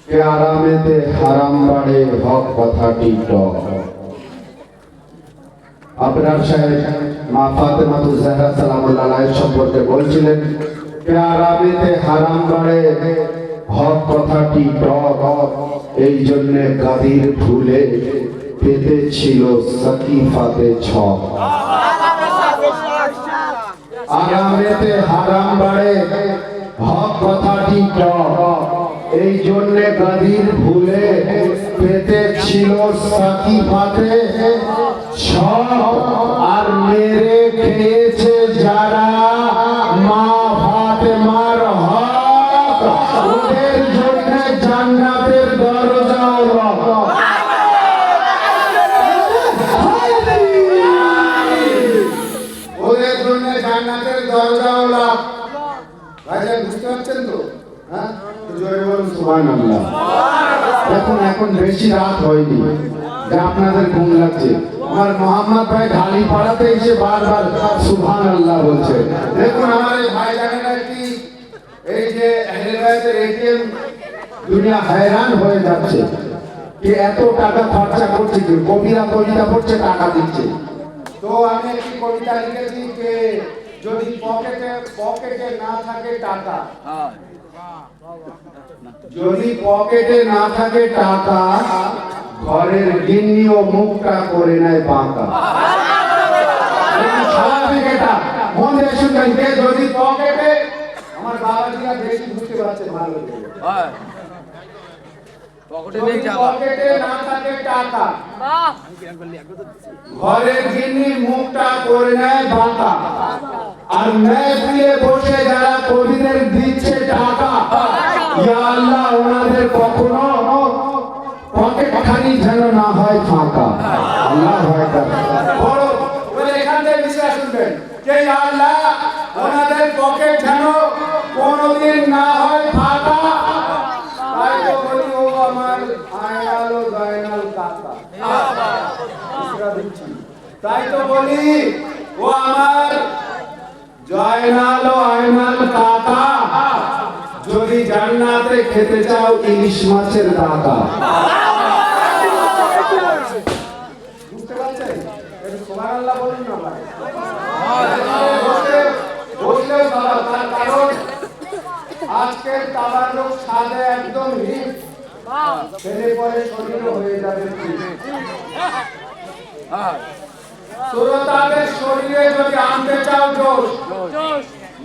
কে আরামেতে হারাম বাড়ে হক কথাটি টক। আপনার সাহেব মা ফাতেমাতুজ জাহরা সালামুল্লাহ আলাইহা সম্পর্কে বলছিলেন, কে আরামেতে হারাম বাড়ে হক কথাটি টক। এই জন্য গাদির ফুলে পেতে ছিল সাকিফাতে ছক। আরামেতে হারাম বাড়ে হক কথাটি টক। এই জন্য গাদির ভুলে পেতে ছিল সাকিফাতে ছক। আর মেরে খেয়েছে যারা মা ফাতেমার হক, ওদের জন্য জান্নাতের দরজা লক। ওদের জন্য জান্নাতের দরজা লক। ভাইজান বুঝতে পারছেন তো? হ্যাঁ, জোরে বলুন সুবহানাল্লাহ। এখন বেশি রাত হয়নি যে আপনাদের ঘুম লাগছে। আমার মোহাম্মদ ভাই ঢালি পাড়াতে এসে বারবার সুবহানাল্লাহ বলছে। দেখুন আমার এই ভাইজানেরা কি এই যে আহলে বাইতের এটিএম দুনিয়া hayran হয়ে যাচ্ছে যে এত টাকা খরচা করছে, যে কবিরা কবিতা পড়ছে, টাকা দিচ্ছে। তো আমি একটি কবিতা লিখেছি যে যদি পকেটে না থাকে টাকা, যদি পকেটে না থাকে টাকা, ঘরের গিন্নিও মুখটা করে নেয় বাঁকা। স্বাভাবিক এটা, মন দিয়ে শুনবেন। কে যদি পকেটে, আমার বাবাজিরা বেশি বুঝতে পারছে ভালো করে, পকেটে না থাকে টাকা, ঘরের গিন্নি মুখটা করে নেয় বাঁকা। আর মেহফিলে বসে যারা কবিদের দিচ্ছে টাকা, ইয়া আল্লাহ ওনাদের কখনো পকেট খালি যেন না হয় ফাঁকা। আল্লাহু আকবার। বড় বলে এখান থেকে বিশ্বাস শুনবেন যে ইয়া আল্লাহ ওনাদের পকেট যেন কোনোদিন না হয় ফাঁকা। তাই তো বলি ও আমার আয়নাল ও গায়নাল কাকা। তাই তো বলি ও আমার জয়নাল ও আয়নাল কাকা, যদি জান্নাতে খেতে চাও ইলিশ মাছের দাকা। বুঝতে পারছেন? সুবহানাল্লাহ বলুন না ভাই। বসলেও সবার, তার কারণ আজকের তাবাররুক সাদে একদম হিট, ছেলে পরে শরীরও হয়ে যাবে ঠিক। শ্রোতাদের শরীরে যদি আনতে চাও জোশ,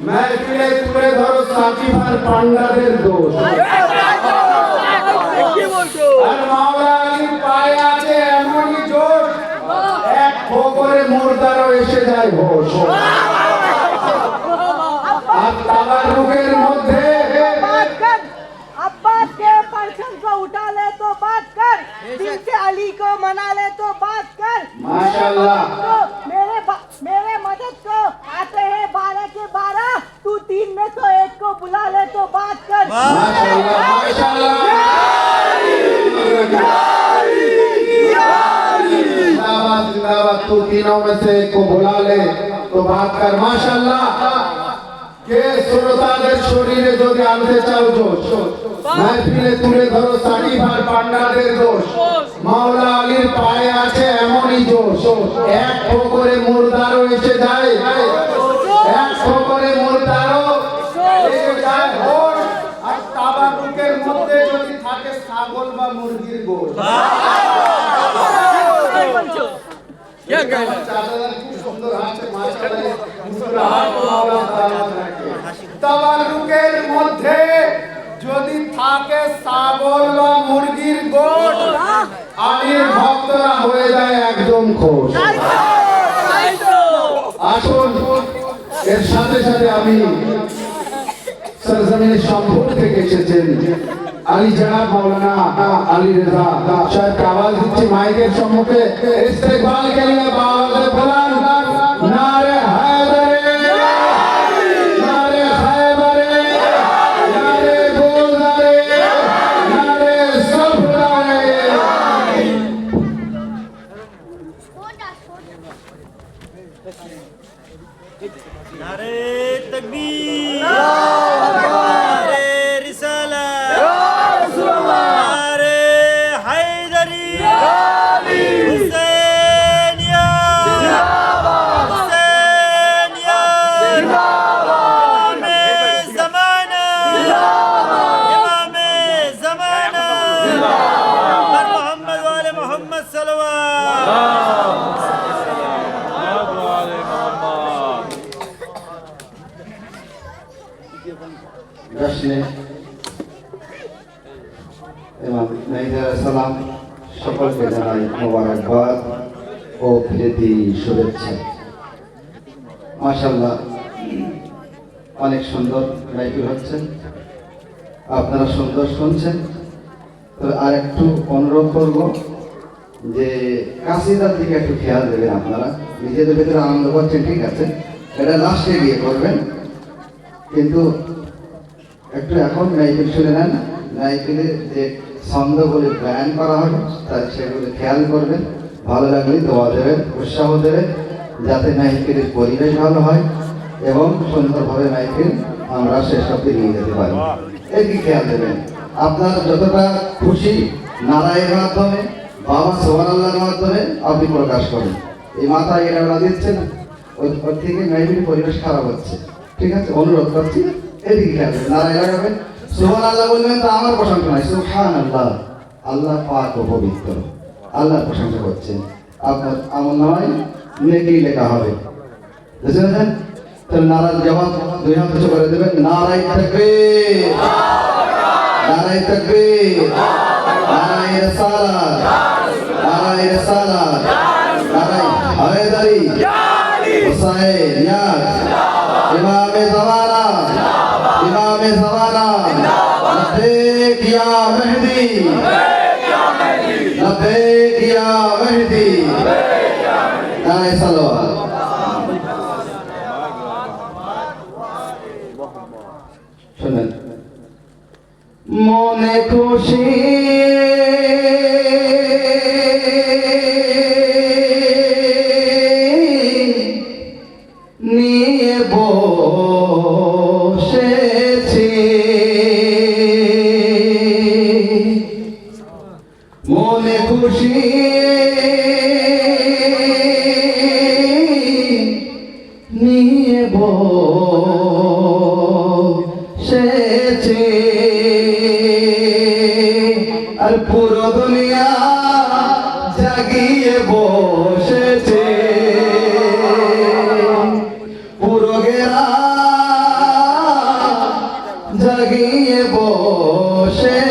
মেহফিলে তুলে ধরো সাকিব আর পান্ডাদের দোষ। আর মাওলা আলীর পায়ে আছে এমনই জোশ, এক ফোকরে মুর্দারও এসে যায় হোশ। আর তাবাররুকের মধ্যে अब्बास के परचम को उठा ले तो बात कर, दिल से अली को मना ले तो बात कर। माशाल्लाह। मेरे मदद को आते हैं 12 के 12, तू 3 में तो एक को बुला ले तो बात कर। माशाल्लाह माशाल्लाह। जिंदाबाद जिंदाबाद। तू तीनों में से एक को बुला ले तो बात कर। माशाल्लाह। কে শ্রোতাদের শরীরে যদি আনতে চাও জোশ, মেহফিলে তুলে ধরো সাকিব আর পান্ডাদের দোষ। মাওলা আলীর পায়ে আছে এমনই জোশ, এক ফোকরে মুর্দারও এসে যায়, এক ফোকরে মুর্দারও এসে যায় হোশ। আর তাবাররুকের মধ্যে যদি থাকে ছাগল বা মুরগির গোশ। খুব সুন্দর হাসছে মাশাআল্লাহ। তাবাররুকের মধ্যে যদি থাকে ছাগল বা মুরগির গোশ, আলীর ভক্তরা হয়ে যায় একদম খোশ। আসুন এর সাথে সাথে আমি সরজমিনের সম্পর্ক থেকে এসেছেন আলী জনাব মাওলানা আলী রেজা সাহেবকে আওয়াজ দিচ্ছি মাইকের সম্মুখে। ইস্তেকবাল কে লিয়ে আওয়াজ বুলান নারে হায়দারে, নারে খায়বারে, নারে গোলদারে, নারে সফদারে। नारे तकबीर, नारे रिसालत, ইমাম মেহেদী আলাইহিস সালাম সকলকে জানাই মোবারকবাদ ও প্রীতি শুভেচ্ছা। মাশাআল্লাহ, অনেক সুন্দর মাইকিং হচ্ছে, আপনারা সুন্দর শুনছেন। তবে আর একটু অনুরোধ করব যে কাসিদার দিকে একটু খেয়াল দেবেন। আপনারা নিজেদের ভিতরে আনন্দ করছেন, ঠিক আছে, এটা লাস্টে গিয়ে করবেন, কিন্তু একটু এখন মাইকিং শুনে নেন। মাইকিংয়ে যে ছন্দগুলি গায়ন করা হবে তাই সেগুলি খেয়াল করবেন। ভালো লাগলে দোয়া দেবেন, উৎসাহ দেবেন, যাতে মাইকিংয়ের পরিবেশ ভালো হয় এবং সুন্দরভাবে মাইকিং আমরা শেষ অবধি নিয়ে যেতে পারি। এই কি খেয়াল দেবেন। আপনার যতটা খুশি নারায়ের মাধ্যমে, বাবা সুবহানাল্লাহর মাধ্যমে আপনি প্রকাশ করেন। এই মাথায় এরা দিচ্ছেন, ওর থেকে মাইকিংয়ের পরিবেশ খারাপ হচ্ছে, ঠিক আছে, অনুরোধ করছি এদিকে খেয়াল দেবেন। নারায় লাগাবেন, সুবহানাল্লাহ বলবেন, তা আমার প্রশংসা নয়, সুবহানাল্লাহ, আল্লাহ পাক ও পবিত্র, আল্লাহর প্রশংসা করছেন। আপনার আমল নামায় নেকি লেখা হবে, বুঝলেন? তাহলে নারার জবাব দুই হাত উঁচু করে দেবেন। নারায়ে তাকবীর, নারায়ে তাকবীর, নারায়ে রিসালাত, নারায়ে রিসালাত, নারায়ে হায়দারি, হুসাইন নিয়াজ, ইমামে জামানা, ইমামে জামানা, লব্বৈক ইয়া মেহদি, লব্বৈক ইয়া মেহদি, নারায়ে সালাওয়াত। শুনেন, মনে খুশি নিয়ে বসেছি, মনে খুশি নিয়ে বসেছি, আর পুরো দুনিয়া জাগিয়ে বসেছে, পুরো গেরা জাগিয়ে বসেছে।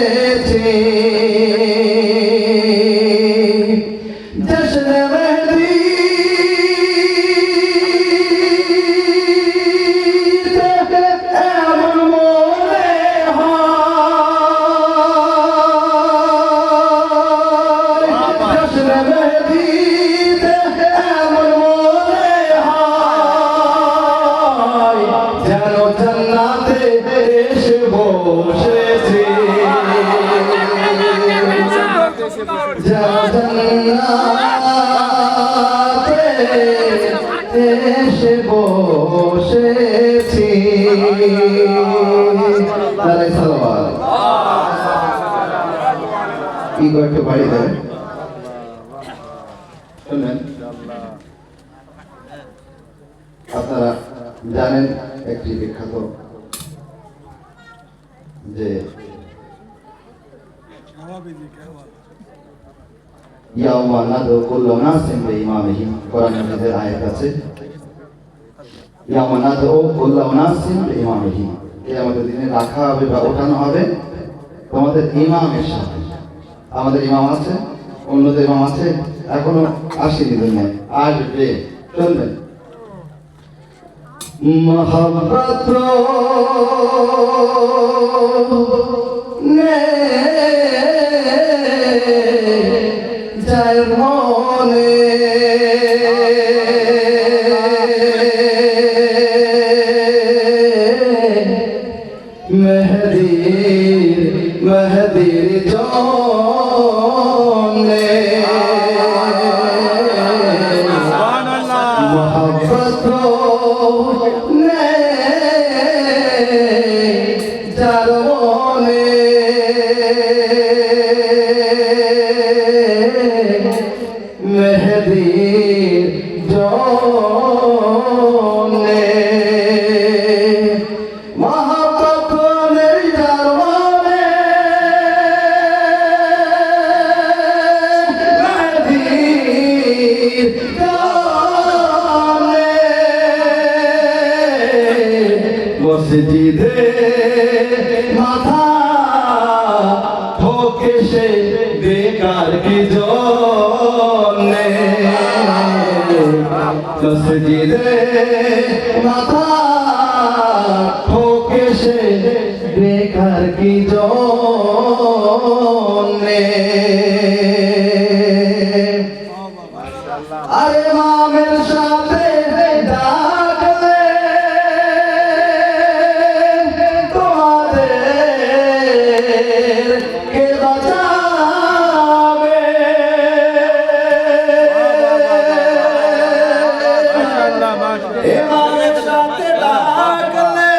জশ্ন মেহেদী এমন মনে হয়, জশ্ন মেহেদী এমন মনে হয়, যেন জান্নাতে এসে বসেছে, যেন জান্নাতে এসে বসেছি। নারায়ে সালাওয়াত। কি করতে পারি দেবেন। শুনবেন, আপনারা জানেন একটি বিখ্যাত যে ইয়াউমা নাদউ কুল্লু উনাসিন বিইমামিহিম, কোরআন মাজিদের আয়াত আছে, ইয়াউমা নাদউ কুল্লু উনাসিন বিইমামিহিম, কিয়ামতের দিনে রাখা হবে বা ওঠানো হবে তোমাদের ইমামের সাথে। আমাদের ইমাম আছে, অন্যদের ইমাম আছে, এখনো আসেনি দুনিয়ায়, আসবে। শুনবেন, মোহাব্বত নে যায় মনে, মেহেদীর জন্যে মোহাব্বত নে যার মনে, মেহেদীর জন্যে মোহাব্বত নেই যার মনে, মেহেদীর জন্যে মসজিদে মাথা কেসে বেকার কি জন্যে মসজিদে মাথা ঠোকে সে বেকার কি জন্যে আরে মামের সাথে ডাকলে তোমাদের কে বাঁচাবে এ মামের সাথে ডাকলে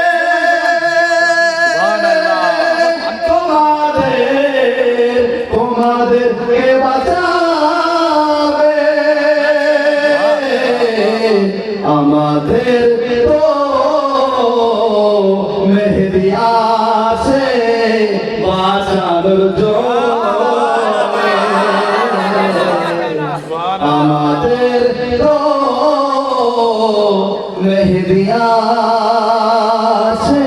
তোমাদের কে বাঁচাবে আমাদের তো মেহেদি আছে বাঁচানোর জন্যে আমাদের তো মেহেদি আছে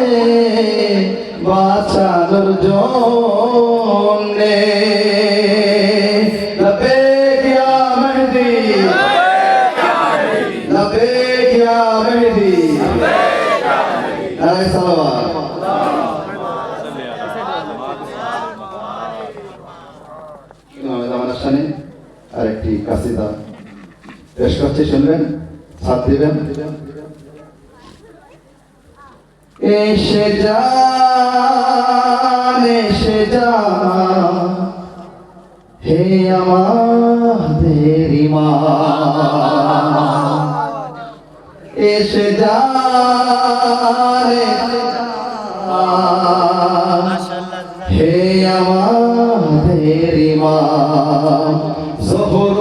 বাঁচানোর জন্যে লবেক ইয়া মেহেদি لبيك يا مهدي عليه الصلوات আমার সামনে আরেকটি কাসিদা পেশ করছি শুনবেন সাথ দিবেন এসে যা হে আমাদের ইমান এসে যা হে আমাদের ইমাম জোহর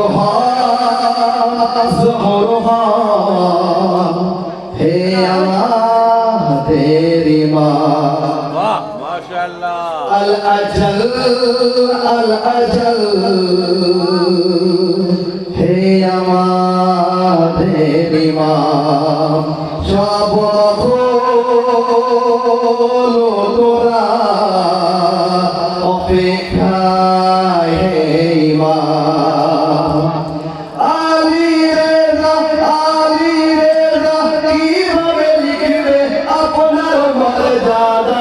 হে আমাদের ইমাম আল আজল হে আমাদের ইমাম সব তোরা অপেক্ষায় হে ইমাম আলী রেজা কিভাবে লিখবে আপনার মর্যাদা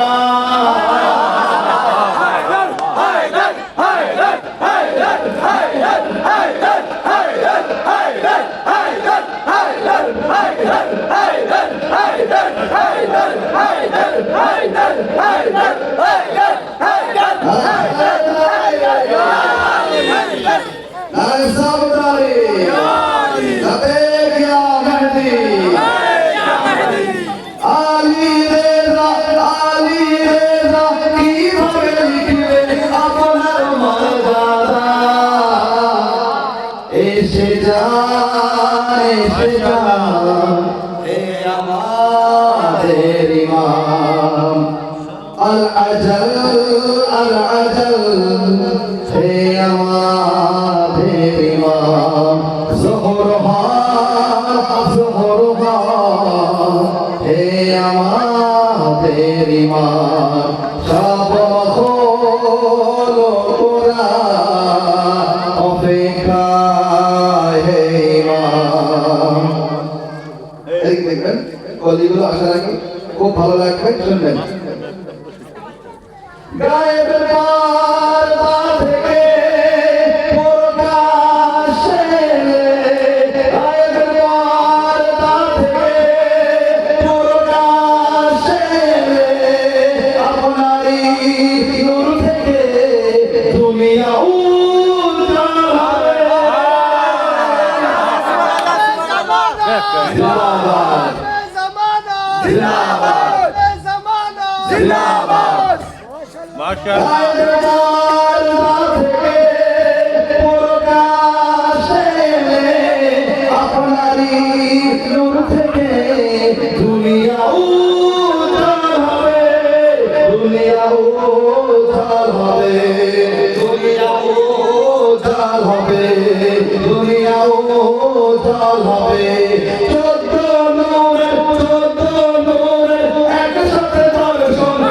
এসে যা হে আমাদের ইমাম আল আজল হে আমাদের ইমাম জোহর হে আমাদের ইমাম সব তোরা অপেক্ষায় হে ইমাম এই দেখবেন কলিগুলো আশা রাখি খুব ভালো লাগবে শুনবেন গায়েবের পর্দা থেকে প্রকাশে গায়েবের পর্দা থেকে প্রকাশে আপনারই নূর থেকে দুনিয়া উজ্জ্বল হবে জিন্দাবাদ জিন্দাবাদ জিন্দাবাদ আপনারই নূর থেকে দুনিয়া উজ্জ্বল হবে দুনিয়া উজ্জ্বল হবে দুনিয়া উজ্জ্বল হবে দুনিয়া উজ্জ্বল হবে 14 নূরের একসাথে দর্শন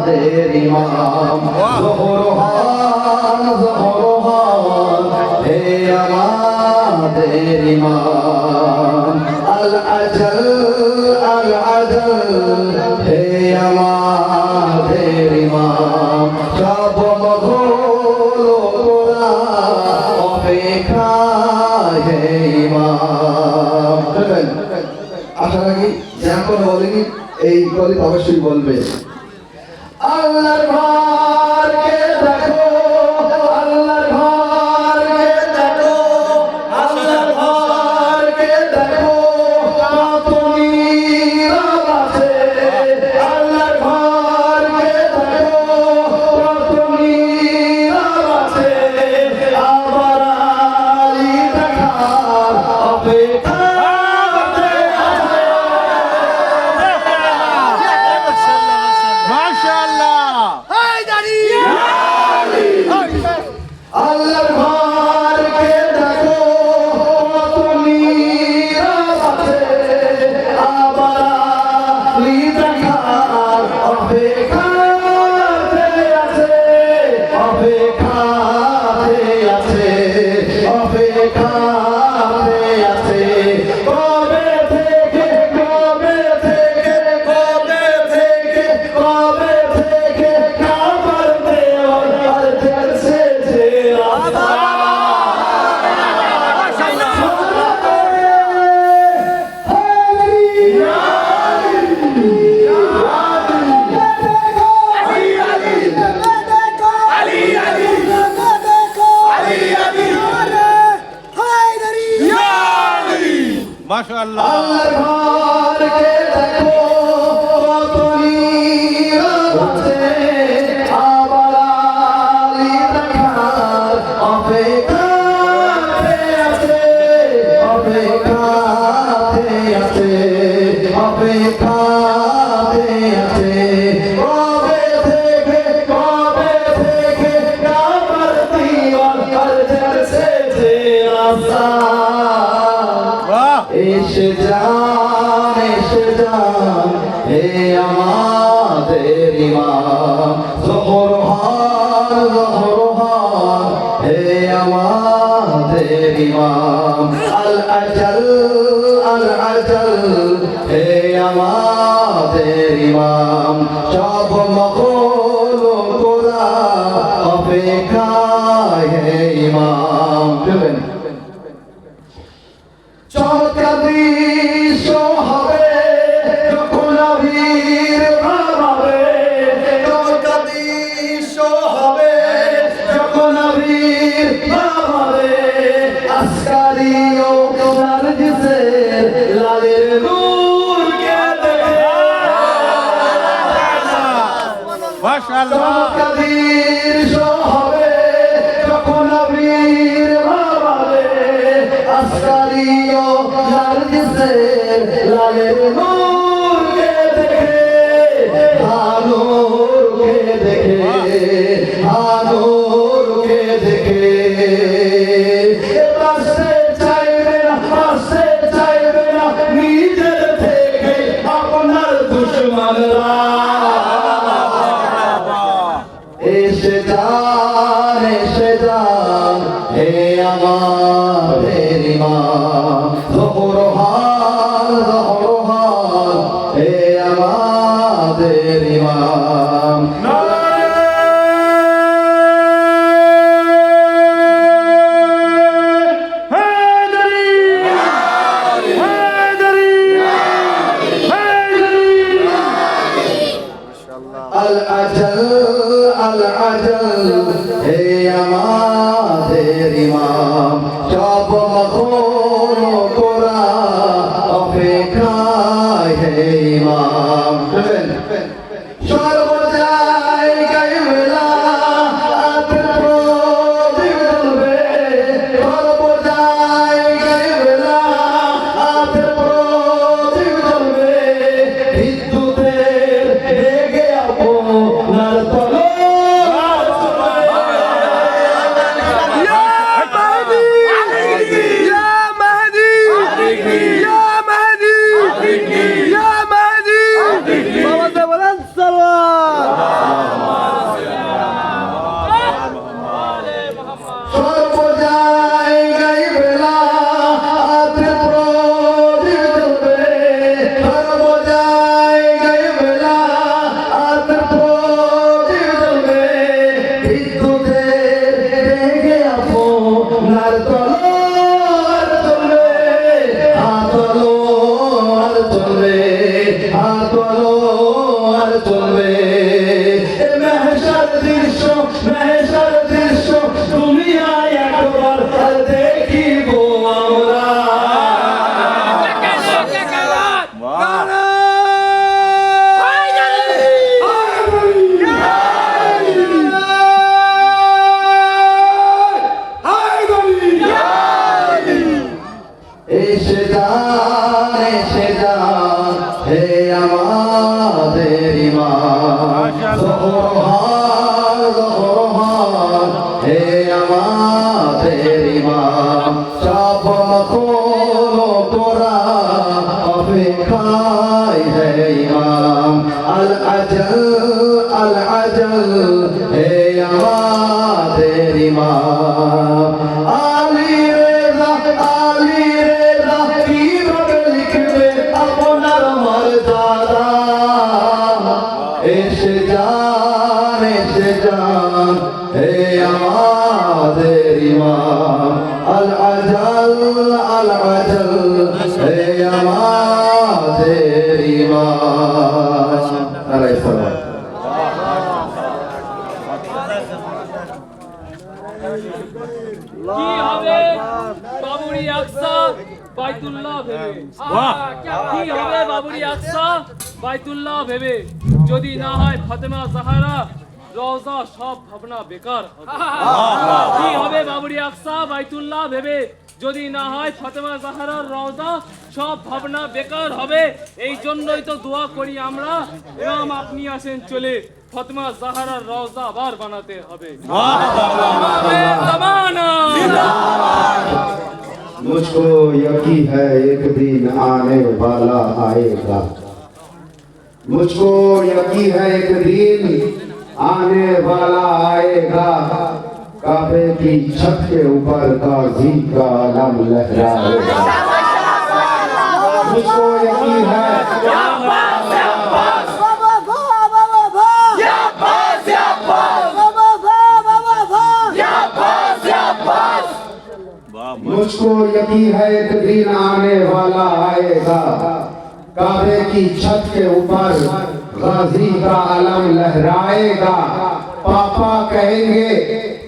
আমাদের ইমাম জোহরহান জোহরহান হে আমাদের ইমাম আল আজল হে আমাদের ইমাম সব মগল অপেক্ষা হে ইমাম আশা রাখি যা কোনো বলেনি এই গলিত অবশ্যই বলবে আল্লাহর ঘরকে দেখো আল্লাহর ঘরকে দেখো আল্লাহর ঘরকে দেখো তুমি আছে আল্লাহর ঘরকে দেখো তুমি আছে আবার আলী দেখার অপেক্ষা আল্লাহর ঘরকে দেখো তুমি আছে আবার আলী দেখার অপেক্ষাতে আছে অপেক্ষাতে আছে অপেক্ষাতে আছে কবে থেকে কবে থেকে কবে থেকে কবে থেকে কাবার দেওয়াল আর দেখছে যে মাশাআল্লাহ আল্লাহর ঘরকে দেখো তুমি আছে আবার আলী দেখার অপেক্ষাতে আছে অপেক্ষাতে আছে অপেক্ষাতে আছে কবে থেকে কাবার দিওয়াল আর দেখছে যে রাস্তা এসে যান হে আমাদের ইমাম জোহরহান জোহরহান হে আমাদের ইমাম আল আজল হে আমাদের ইমাম সব মখলুকরা অপেক্ষায় হে ইমাম চলেন চমৎকার দৃশ্য হবে যখন নবীর ভাবে চমৎকার দৃশ্য হবে যখন নবীর ভাবে আসকারি ও নারজিসের লালের নূরকে দেখে মাশাআল্লাহ চমৎকার দৃশ্য হবে যখন নবীর ভাবে আসকারি ও নারজিসের লালের নূরকে দেখে নূরকে দেখে নূরকে দেখে পাশে চাইবে না নিজের থেকে আপনার দুশমনরা এসে যান হে আমাদের ইমাম জোহরহান জোহরহান হে আমাদের ইমাম আল আজল হে আমাদের ইমাম সব মখলুকরা অপেক্ষায় হে ইমাম সর্বজায়গায় বেলাতের প্রদীপ জ্বলবে সর্বজায়গায় বেলাতের প্রদীপ জ্বলবে বিদ্যুতের বেগে আপনার তলোয়ার চলবে বলো আর চলবে মেহসার দৃশ্য দুনিয়ায় একবার আর দেখিব আমরা এসে যান হে আমাদের ইমাম জোহর হে আমাদের ইমাম চাপন খোলো তোরা অপেক্ষায় হে ইমাম আল আজল হে আমাদের ইমাম আলী রেজা কিভাবে লিখবে আপনার মর্যাদা এসে যান হে আমাদের ইমাম আল আজল হে আমাদের ইমাম আলাইহিস সালাম কি হবে বাবুরি আকসা বাইতুল্লাহ ভেবে কি হবে বাবুরি আকসা বাইতুল্লাহ ভেবে যদি না হয় ফাতেমা জাহরা রওজা সব ভাবনা বেকার হবে কি হবে বাবুরি আকসা বাইতুল্লাহ ভেবে যদি না হয় ফাতেমা জাহরার রওজা সব ভাবনা বেকার হবে এই জন্যই তো দোয়া করি আমরা ইমাম আপনি আসেন চলে ফাতেমা জাহরার রওজা আবার বানাতে হবে জামানা मुझको यकीन है एक दिन आने वाला आएगा मुझको यकीन है एक दिन आने वाला आएगा काबे की छत के ऊपर गाजी का अलम लहराएगा मुझको यकीन है मुझको यकीन है एक दिन आने वाला आएगा काबे की छत के ऊपर गाजी का अलम लहराएगा पापा कहेंगे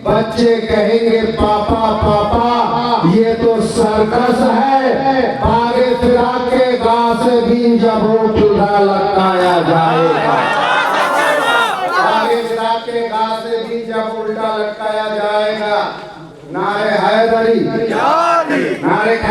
बच्चे कहेंगे पापा पापा ये तो सर्कस है आगे फिरा के घास भी जब उल्टा लटकाया जाएगा आगे फिरा के घास भी जब उल्टा लटकाया जाएगा नारे हैदरी नारे